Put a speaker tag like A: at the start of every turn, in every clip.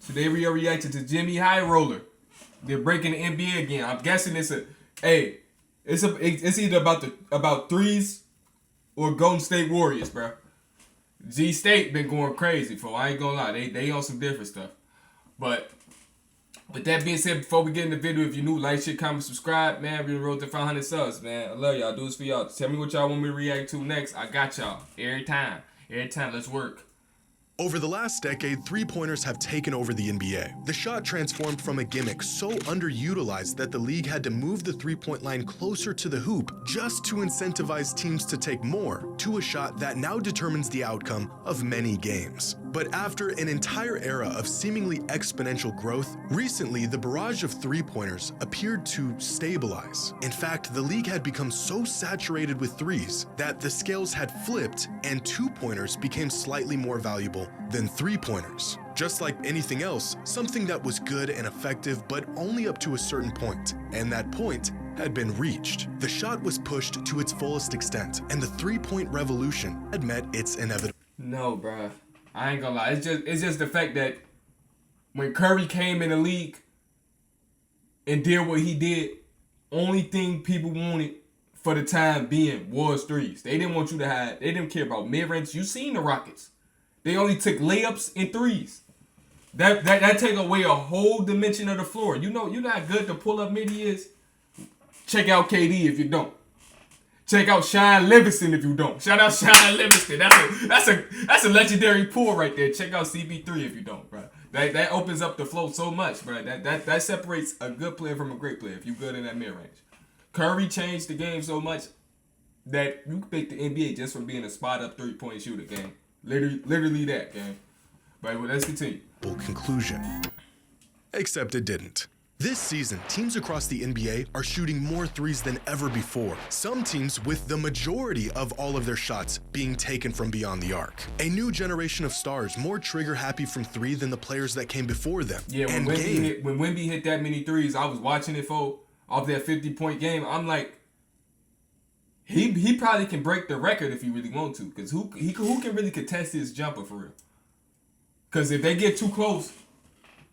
A: Today we are reacting to JxmyHighroller. They're breaking the NBA again. I'm guessing it's either about threes or Golden State Warriors, bro. G State been going crazy for. I ain't gonna lie, they on some different stuff. But with that being said, before we get in the video, if you're new, like, share, comment, subscribe, man. We rolled to 500 subs, man. I love y'all. Do this for y'all. Tell me what y'all want me to react to next. I got y'all every time. Every time. Let's work.
B: Over the last decade, three-pointers have taken over the NBA. The shot transformed from a gimmick so underutilized that the league had to move the three-point line closer to the hoop just to incentivize teams to take more, to a shot that now determines the outcome of many games. But after an entire era of seemingly exponential growth, recently the barrage of three-pointers appeared to stabilize. In fact, the league had become so saturated with threes that the scales had flipped and two-pointers became slightly more valuable than three-pointers. Just like anything else, something that was good and effective, but only up to a certain point, and that point had been reached. The shot was pushed to its fullest extent, and the three-point revolution had met its inevitable.
A: No, bruh. I ain't gonna lie. It's just the fact that when Curry came in the league and did what he did, only thing people wanted for the time being was threes. They didn't want you to hide. They didn't care about mid-range. You seen the Rockets. They only took layups and threes. That take away a whole dimension of the floor. You know, you're not good to pull up midi is. Check out KD if you don't. Check out Shine Livingston if you don't. Shout out Shine Livingston. That's a legendary pull right there. Check out CB3 if you don't, bro. That opens up the flow so much, bro. That separates a good player from a great player if you're good in that mid range. Curry changed the game so much that you can pick the NBA just from being a spot up 3-point shooter game. Literally that game. But let's continue.
B: Conclusion. Except it didn't. This season, teams across the NBA are shooting more threes than ever before. Some teams with the majority of all of their shots being taken from beyond the arc. A new generation of stars more trigger-happy from three than the players that came before them.
A: Yeah, when Wemby hit that many threes, I was watching it off that 50-point game. I'm like, he probably can break the record if he really want to. Because who can really contest his jumper for real? Because if they get too close,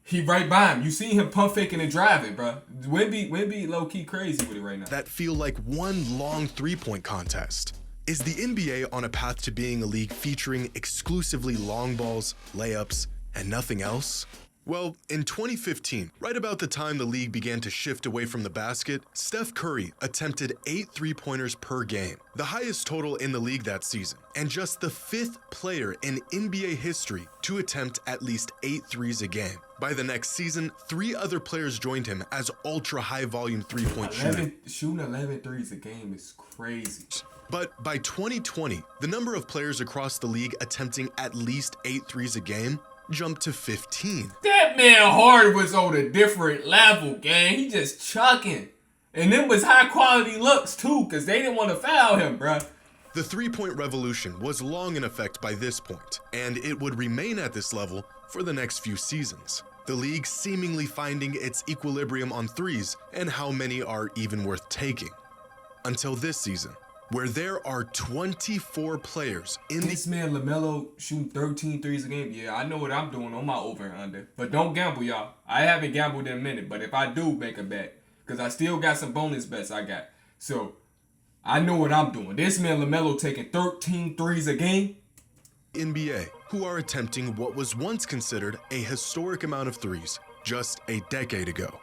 A: he right by him. You seen him pump faking and driving, bro. Wemby low-key crazy with it right now.
B: That feel like one long three-point contest. Is the NBA on a path to being a league featuring exclusively long balls, layups, and nothing else? Well, in 2015, right about the time the league began to shift away from the basket, Steph Curry attempted 8 three-pointers per game, the highest total in the league that season, and just the 5th player in NBA history to attempt at least 8 threes a game. By the next season, 3 other players joined him as ultra-high-volume three-point shooters.
A: Shooting 11 threes a game is crazy.
B: But by 2020, the number of players across the league attempting at least 8 threes a game jumped to 15.
A: That man Hard was on a different level, gang. He just chucking. And them was high quality looks too, because they didn't want to foul him, bruh.
B: The three-point revolution was long in effect by this point, and it would remain at this level for the next few seasons. The league seemingly finding its equilibrium on threes and how many are even worth taking. Until this season, where there are 24 players in
A: this man LaMelo shooting 13 threes a game. Yeah, I know what I'm doing on my over and under. But don't gamble, y'all. I haven't gambled in a minute, but if I do, make a bet. Because I still got some bonus bets I got. So, I know what I'm doing. This man LaMelo taking 13 threes a game.
B: NBA, who are attempting what was once considered a historic amount of threes just a decade ago.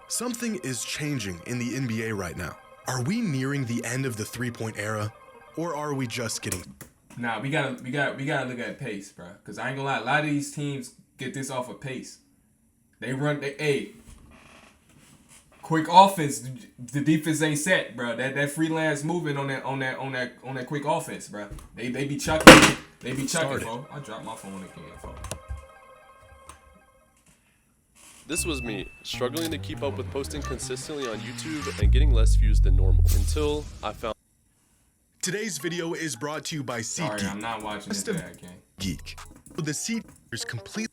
B: Something is changing in the NBA right now. Are we nearing the end of the three-point era, or are we just getting?
A: Nah, we gotta look at pace, bro. Cause I ain't gonna lie, a lot of these teams get this off of pace. Quick offense. The defense ain't set, bro. That freelance movement on that quick offense, bro. They be chucking. They be chucking, bro. I dropped my phone again, folks.
C: This was me, struggling to keep up with posting consistently on YouTube and getting less views than normal, until I found...
B: Today's video is brought to you by SeatGeek.
A: Sorry, I'm not watching this bad game.
B: Geek. The Seat is complete.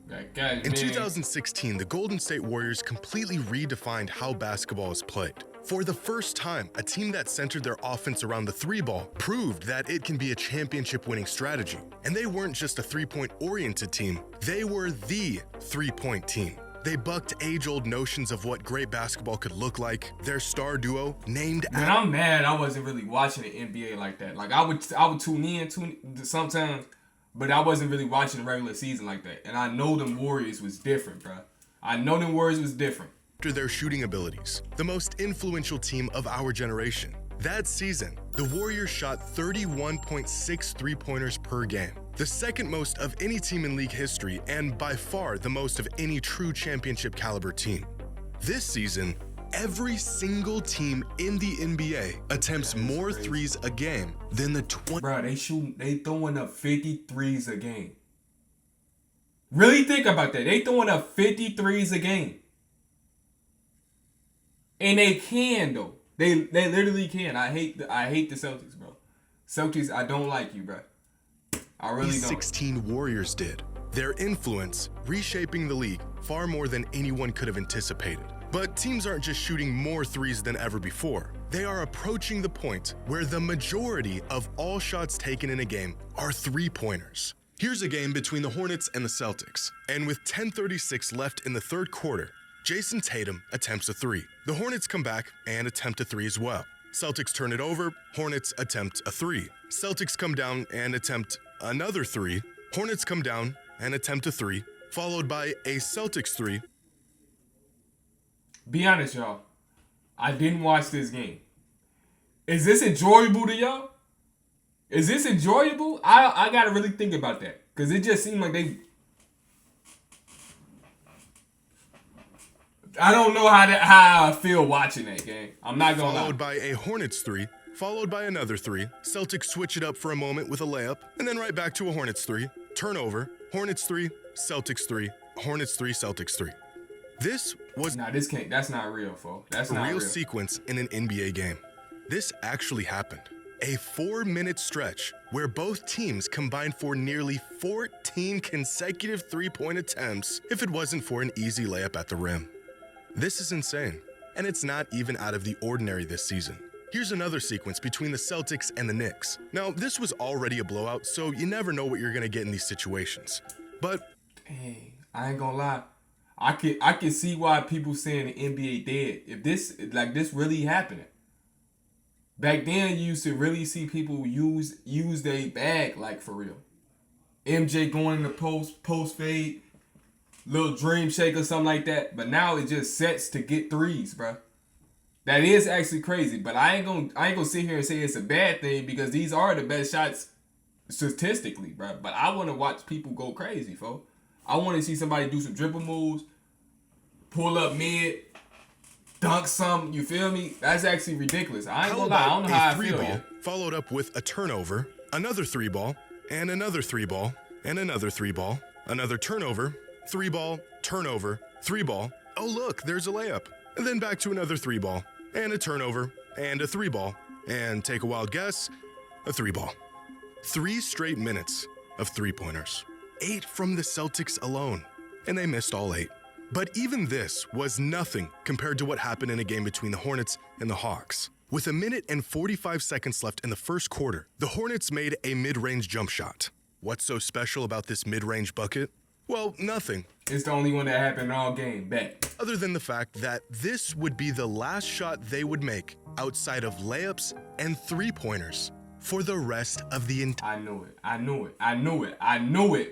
B: In 2016, the Golden State Warriors completely redefined how basketball is played. For the first time, a team that centered their offense around the three ball proved that it can be a championship-winning strategy. And they weren't just a three-point oriented team, they were the three-point team. They bucked age-old notions of what great basketball could look like. Their star duo, named
A: Man, I'm mad I wasn't really watching the NBA like that. Like I would tune in sometimes, but I wasn't really watching the regular season like that. And I know them Warriors was different, bro. I know them Warriors was different.
B: after their shooting abilities, the most influential team of our generation. That season, the Warriors shot 31.6 three-pointers per game, the second most of any team in league history and by far the most of any true championship caliber team. This season, every single team in the NBA attempts more threes a game than the 20.
A: Bro, they throwing up 50 threes a game. Really think about that. They throwing up 50 threes a game. And they can though. They literally can. I hate the Celtics, bro. Celtics, I don't like you, bro. I really don't.
B: 16 Warriors did. Their influence reshaping the league far more than anyone could have anticipated. But teams aren't just shooting more threes than ever before. They are approaching the point where the majority of all shots taken in a game are three-pointers. Here's a game between the Hornets and the Celtics. And with 10:36 left in the third quarter, Jason Tatum attempts a three. The Hornets come back and attempt a three as well. Celtics turn it over, Hornets attempt a three. Celtics come down and attempt another three. Hornets come down and attempt a three, followed by a Celtics three.
A: Be honest, y'all. I didn't watch this game. Is this enjoyable to y'all? Is this enjoyable? I gotta really think about that. Because it just seemed like they... I don't know how I feel watching that game. I'm not gonna lie.
B: Followed by a Hornets three, followed by another three. Celtics switch it up for a moment with a layup, and then right back to a Hornets three. Turnover, Hornets three, Celtics three, Hornets three, Celtics three. This was
A: this can't. That's not real, folks. That's
B: a
A: not
B: real
A: real.
B: sequence in an NBA game. This actually happened. A 4-minute stretch where both teams combined for nearly 14 consecutive three-point attempts if it wasn't for an easy layup at the rim. This is insane, and it's not even out of the ordinary this season. Here's another sequence between the Celtics and the Knicks. Now, this was already a blowout, so you never know what you're gonna get in these situations. But
A: Dang, I ain't gonna lie. I can see why people saying the NBA dead. If this really happening. Back then, you used to really see people use their bag like for real. MJ going in the post fade, little dream shake or something like that. But now it just sets to get threes, bro. That is actually crazy. But I ain't gonna sit here and say it's a bad thing because these are the best shots statistically, bro. But I want to watch people go crazy, folks. I want to see somebody do some dribble moves, pull up mid, dunk some. You feel me? That's actually ridiculous. I ain't gonna lie. I don't know how I
B: three
A: feel
B: ball
A: yet.
B: followed up with a turnover, another three ball, and another three ball, and another three ball, another turnover, three ball, turnover, three ball. Oh look, there's a layup. And then back to another three ball, and a turnover, and a three ball, and take a wild guess, a three ball. 3 straight minutes of three-pointers. 8 from the Celtics alone, and they missed all 8. But even this was nothing compared to what happened in a game between the Hornets and the Hawks. With 1 minute and 45 seconds left in the first quarter, the Hornets made a mid-range jump shot. What's so special about this mid-range bucket? Well, nothing.
A: It's the only one that happened all game. Bet.
B: Other than the fact that this would be the last shot they would make outside of layups and three-pointers for the rest of the entire...
A: I knew it,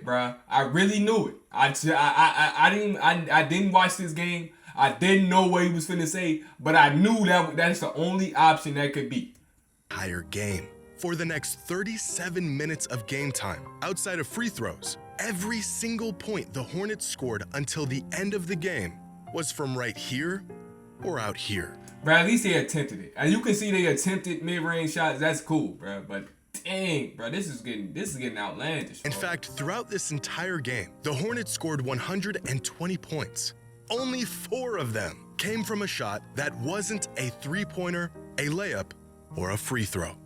A: bruh. I really knew it. I didn't watch this game. I didn't know what he was finna say, but I knew that's the only option that could be.
B: Entire game. For the next 37 minutes of game time, outside of free throws, every single point the Hornets scored until the end of the game was from right here or out here.
A: Bro, at least they attempted it. And you can see they attempted mid-range shots. That's cool, bro. But dang, bro, this is getting outlandish.
B: In fact, throughout this entire game, the Hornets scored 120 points. Only 4 of them came from a shot that wasn't a three-pointer, a layup, or a free throw.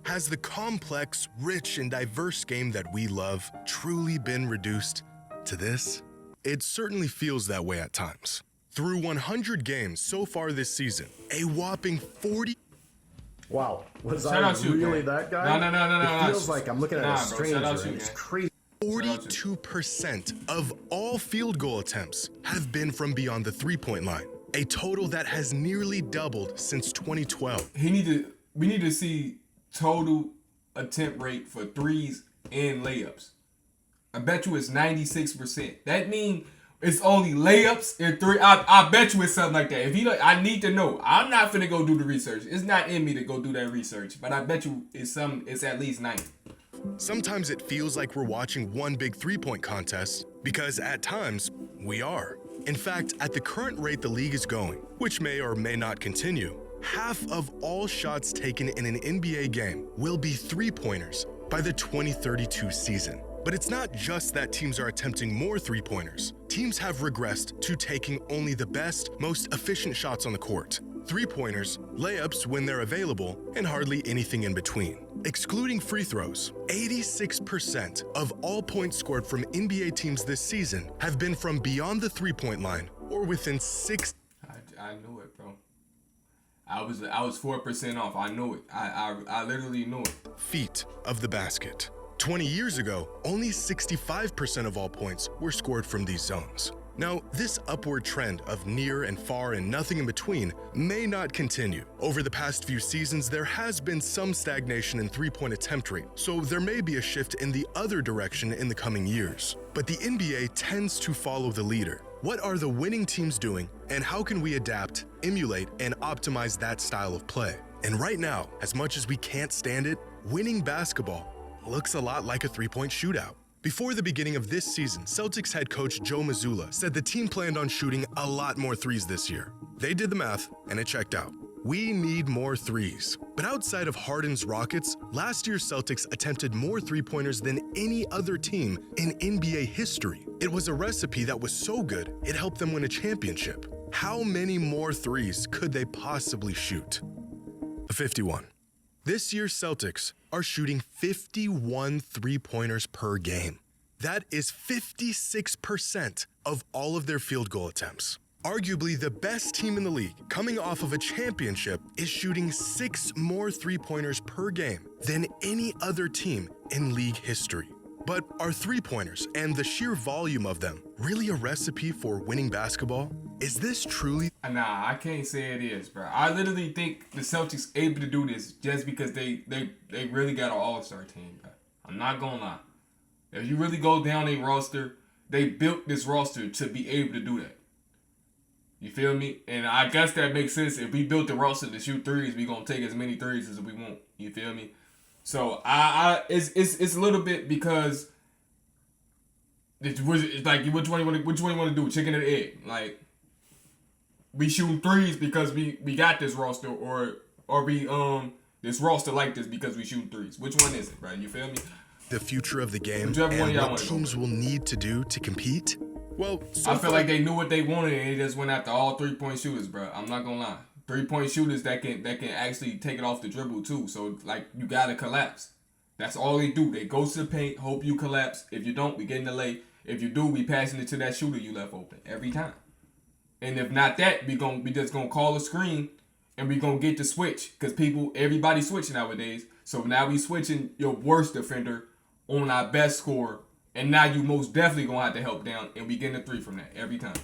B: Has the complex, rich, and diverse game that we love truly been reduced to this? It certainly feels that way at times. Through 100 games so far this season, a whopping 40.
D: Wow, was
A: Shout
D: I
A: out you,
D: really
A: gang.
D: that guy?
A: No.
D: It feels like I'm looking at
A: Nah,
D: a
A: bro, shout
D: stranger,
A: out you,
D: and it's
A: gang.
D: crazy.
B: 42% of all field goal attempts have been from beyond the three-point line, a total that has nearly doubled since 2012.
A: We need to see total attempt rate for threes and layups. I bet you it's 96%. That means it's only layups and three. I bet you it's something like that. If you, I need to know. I'm not finna go do the research. It's not in me to go do that research. But I bet you it's at least 90.
B: Sometimes it feels like we're watching one big three-point contest, because at times, we are. In fact, at the current rate the league is going, which may or may not continue, half of all shots taken in an NBA game will be three-pointers by the 2032 season. But it's not just that teams are attempting more three-pointers. Teams have regressed to taking only the best, most efficient shots on the court. Three-pointers, layups when they're available, and hardly anything in between. Excluding free throws, 86% of all points scored from NBA teams this season have been from beyond the three-point line or within 6.
A: I knew it, bro. I was 4% off. I knew it. I literally knew it.
B: Feet of the basket. 20 years ago, only 65% of all points were scored from these zones. Now, this upward trend of near and far and nothing in between may not continue. Over the past few seasons, there has been some stagnation in three-point attempt rate, so there may be a shift in the other direction in the coming years. But the NBA tends to follow the leader. What are the winning teams doing, and how can we adapt, emulate, and optimize that style of play? And right now, as much as we can't stand it, winning basketball looks a lot like a three-point shootout. Before the beginning of this season, Celtics head coach Joe Mazzulla said the team planned on shooting a lot more threes this year. They did the math, and it checked out. We need more threes. But outside of Harden's Rockets, last year's Celtics attempted more three-pointers than any other team in NBA history. It was a recipe that was so good, it helped them win a championship. How many more threes could they possibly shoot? 51. This year's Celtics are shooting 51 three-pointers per game. That is 56% of all of their field goal attempts. Arguably the best team in the league, coming off of a championship, is shooting 6 more three-pointers per game than any other team in league history. But are three-pointers and the sheer volume of them really a recipe for winning basketball? Is this truly?
A: Nah, I can't say it is, bro. I literally think the Celtics able to do this just because they really got an all-star team, bro. I'm not gonna lie. If you really go down a roster, they built this roster to be able to do that. You feel me? And I guess that makes sense. If we built the roster to shoot threes, we gonna take as many threes as we want. You feel me? So it's a little bit because it's like which one you want to do, chicken or egg? Like we shooting threes because we got this roster, or we this roster like this because we shooting threes. Which one is it, right? You feel me?
B: The future of the game
A: Whichever one
B: and
A: y'all
B: what
A: wanna go
B: teams will need to do to compete? Well,
A: I feel like they knew what they wanted and they just went after all 3-point shooters, bro. I'm not gonna lie. 3-point shooters that can actually take it off the dribble too. So like you gotta collapse. That's all they do. They go to the paint, hope you collapse. If you don't, we get in the lane. If you do, we passing it to that shooter you left open every time. And if not that, we just gonna call a screen and we gonna get the switch because everybody's switching nowadays. So now we switching your worst defender on our best scorer, and now you most definitely gonna have to help down, and we getting a 3 from that every time.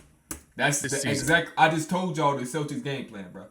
A: That's the exact. I just told y'all the Celtics game plan, bro.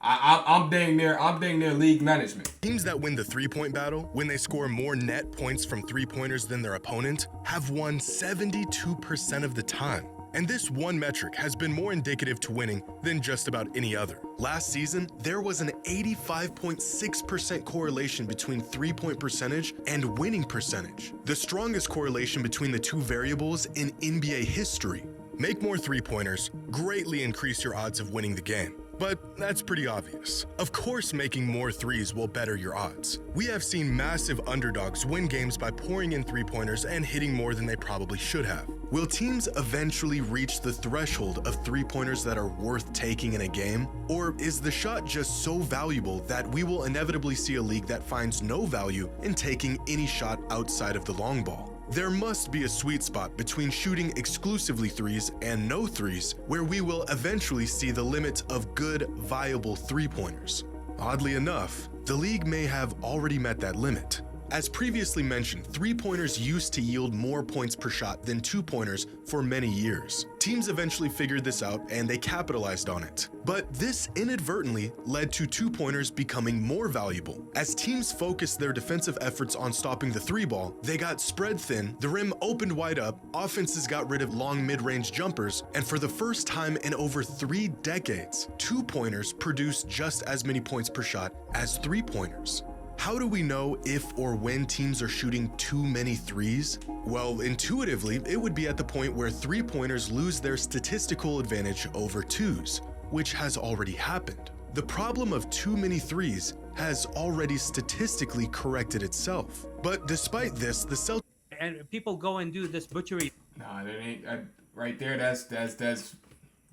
A: I'm dang near league management.
B: Teams that win the three-point battle, when they score more net points from three-pointers than their opponent, have won 72% of the time. And this one metric has been more indicative to winning than just about any other. Last season, there was an 85.6% correlation between three-point percentage and winning percentage, the strongest correlation between the two variables in NBA history. Make more three-pointers, greatly increase your odds of winning the game. But that's pretty obvious. Of course, making more threes will better your odds. We have seen massive underdogs win games by pouring in three-pointers and hitting more than they probably should have. Will teams eventually reach the threshold of three-pointers that are worth taking in a game? Or is the shot just so valuable that we will inevitably see a league that finds no value in taking any shot outside of the long ball? There must be a sweet spot between shooting exclusively threes and no threes, where we will eventually see the limit of good, viable three-pointers. Oddly enough, the league may have already met that limit. As previously mentioned, three-pointers used to yield more points per shot than two-pointers for many years. Teams eventually figured this out and they capitalized on it. But this inadvertently led to two-pointers becoming more valuable. As teams focused their defensive efforts on stopping the three ball, they got spread thin, the rim opened wide up, offenses got rid of long mid-range jumpers, and for the first time in over 3 decades, two-pointers produced just as many points per shot as three-pointers. How do we know if or when teams are shooting too many threes? Well, intuitively, it would be at the point where three-pointers lose their statistical advantage over twos, which has already happened. The problem of too many threes has already statistically corrected itself. But despite this, the Celtics
E: And people go and do this butchery.
A: Nah, that ain't right there. That's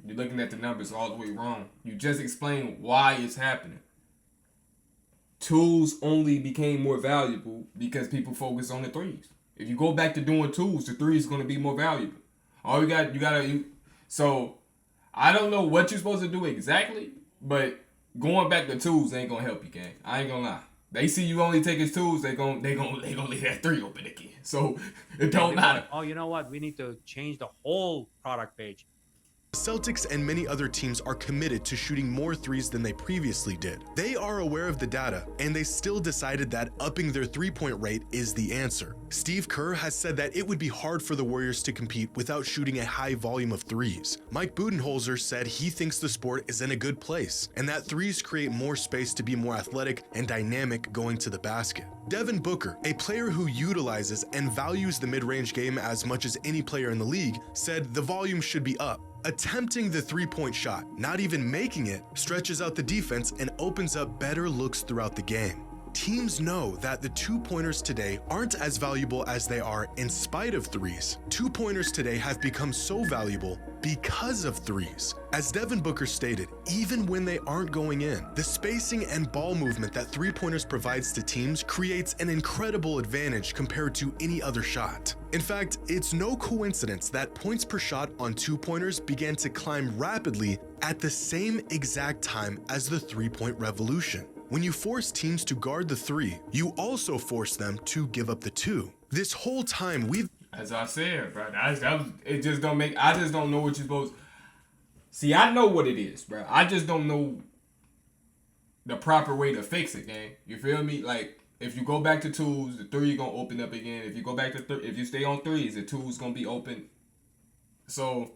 A: you're looking at the numbers all the way wrong. You just explained why it's happening. Twos only became more valuable because people focus on the threes. If you go back to doing twos, the three is going to be more valuable. So I don't know what you're supposed to do exactly, but going back to twos ain't gonna help you, gang. I ain't gonna lie. They see you only taking twos, they gonna leave that three open again. So it don't matter.
E: Oh, you know what? We need to change the whole product page.
B: Celtics and many other teams are committed to shooting more threes than they previously did. They are aware of the data, and they still decided that upping their three-point rate is the answer. Steve Kerr has said that it would be hard for the Warriors to compete without shooting a high volume of threes. Mike Budenholzer said he thinks the sport is in a good place, and that threes create more space to be more athletic and dynamic going to the basket. Devin Booker, a player who utilizes and values the mid-range game as much as any player in the league, said the volume should be up. Attempting the three-point shot, not even making it, stretches out the defense and opens up better looks throughout the game. Teams know that the two-pointers today aren't as valuable as they are in spite of threes. Two-pointers today have become so valuable because of threes. As Devin Booker stated, even when they aren't going in, the spacing and ball movement that three-pointers provides to teams creates an incredible advantage compared to any other shot. In fact, it's no coincidence that points per shot on two-pointers began to climb rapidly at the same exact time as the three-point revolution. When you force teams to guard the three, you also force them to give up the two. This whole time we've...
A: As I said, bro, it just don't make... I just don't know what you're supposed... See, I know what it is, bro. I just don't know the proper way to fix it, gang. You feel me? Like, if you go back to twos, the three gonna open up again. If you go back to if you stay on threes, the two's gonna be open. So...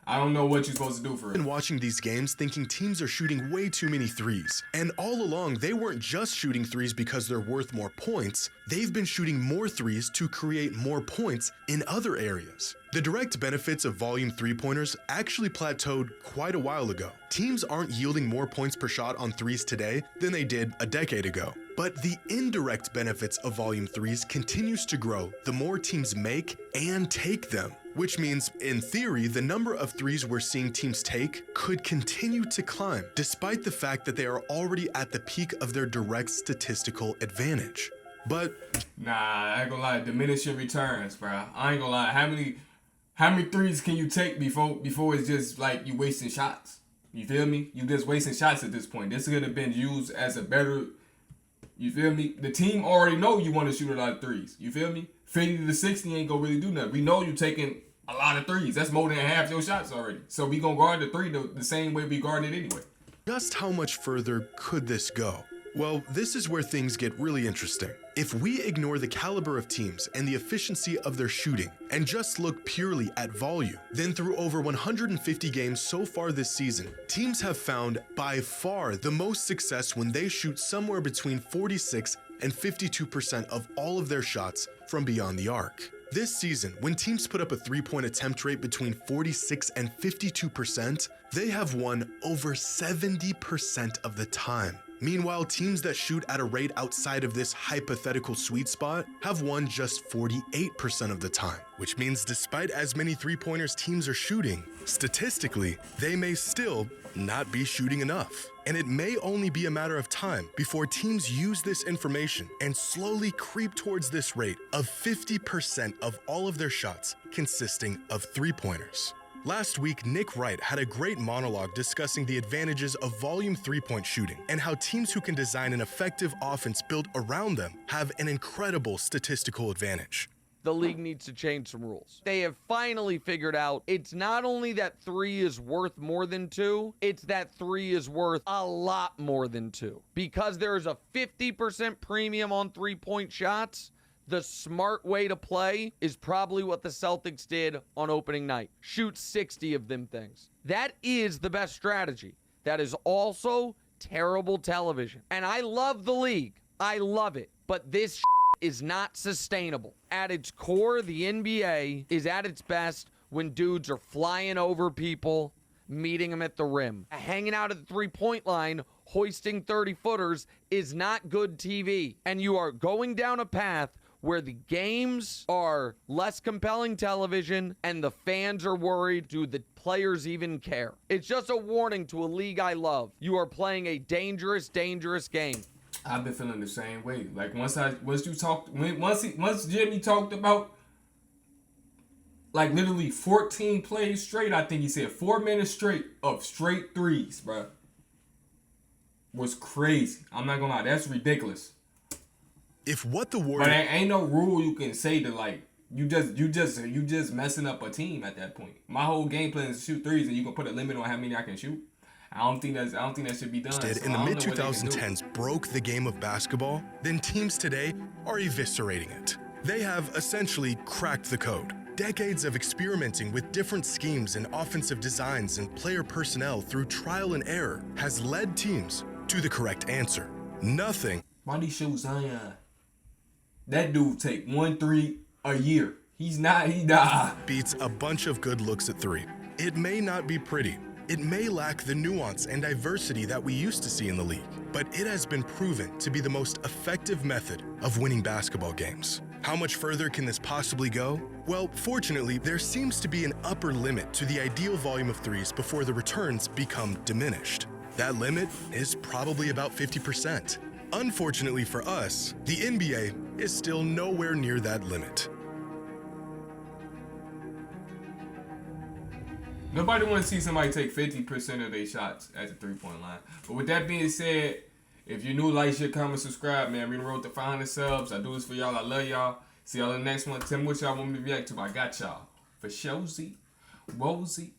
A: I don't know what you're supposed to do for it.
B: Been watching these games thinking teams are shooting way too many threes. And all along, they weren't just shooting threes because they're worth more points. They've been shooting more threes to create more points in other areas. The direct benefits of volume three-pointers actually plateaued quite a while ago. Teams aren't yielding more points per shot on threes today than they did a decade ago. But the indirect benefits of volume threes continues to grow the more teams make and take them. Which means, in theory, the number of threes we're seeing teams take could continue to climb, despite the fact that they are already at the peak of their direct statistical advantage. But
A: nah, I ain't gonna lie, diminishing returns, bro. I ain't gonna lie. How many threes can you take before it's just like you wasting shots? You feel me? You just wasting shots at this point. This could have been used as a better. You feel me? The team already know you want to shoot a lot of threes. You feel me? 50 to 60 ain't gonna really do nothing. We know you taking a lot of threes. That's more than half your shots already. So we gonna guard the three the same way we guard it anyway.
B: just how much further could this go? Well, this is where things get really interesting. If we ignore the caliber of teams and the efficiency of their shooting and just look purely at volume, then through over 150 games so far this season, teams have found by far the most success when they shoot somewhere between 46 and 52% of all of their shots from beyond the arc. This season, when teams put up a three-point attempt rate between 46 and 52%, they have won over 70% of the time. Meanwhile, teams that shoot at a rate outside of this hypothetical sweet spot have won just 48% of the time, which means despite as many three-pointers teams are shooting, statistically, they may still not be shooting enough. And it may only be a matter of time before teams use this information and slowly creep towards this rate of 50% of all of their shots consisting of three-pointers. Last week, Nick Wright had a great monologue discussing the advantages of volume three-point shooting and how teams who can design an effective offense built around them have an incredible statistical advantage.
F: The league needs to change some rules. They have finally figured out it's not only that 3 is worth more than 2, it's that 3 is worth a lot more than 2. Because there is a 50% premium on three-point shots, the smart way to play is probably what the Celtics did on opening night. Shoot 60 of them things. That is the best strategy. That is also terrible television. And I love the league. I love it. But this is not sustainable. At its core, the NBA is at its best when dudes are flying over people, meeting them at the rim. Hanging out at the three-point line, hoisting 30-footers is not good TV. And you are going down a path where the games are less compelling television and the fans are worried, do the players even care? It's just a warning to a league I love. You are playing a dangerous, dangerous game.
A: I've been feeling the same way. Like once Jimmy talked about like literally 14 plays straight, I think he said 4 minutes straight of straight threes, bro. Was crazy. I'm not gonna lie, that's ridiculous.
B: If what the
A: But
B: Warriors...
A: ain't no rule you can say to like you just messing up a team at that point. My whole game plan is to shoot threes, and you can put a limit on how many I can shoot. I don't think that should be done.
B: did in the mid-2010s broke the game of basketball, then teams today are eviscerating it. They have essentially cracked the code. Decades of experimenting with different schemes and offensive designs and player personnel through trial and error has led teams to the correct answer. Nothing.
A: Why do you shoot Zion? That dude take 1 3 a year. He
B: Beats a bunch of good looks at three. It may not be pretty. It may lack the nuance and diversity that we used to see in the league, but it has been proven to be the most effective method of winning basketball games. How much further can this possibly go? Well, fortunately, there seems to be an upper limit to the ideal volume of threes before the returns become diminished. That limit is probably about 50%. Unfortunately for us, the NBA is still nowhere near that limit.
A: Nobody want to see somebody take 50% of their shots at the three-point line. But with that being said, if you're new, like, share, comment, subscribe, man. We done road to 500 subs. I do this for y'all. I love y'all. See y'all in the next one. Tell me what y'all want me to react to. I got y'all. For Showzy, Wozy,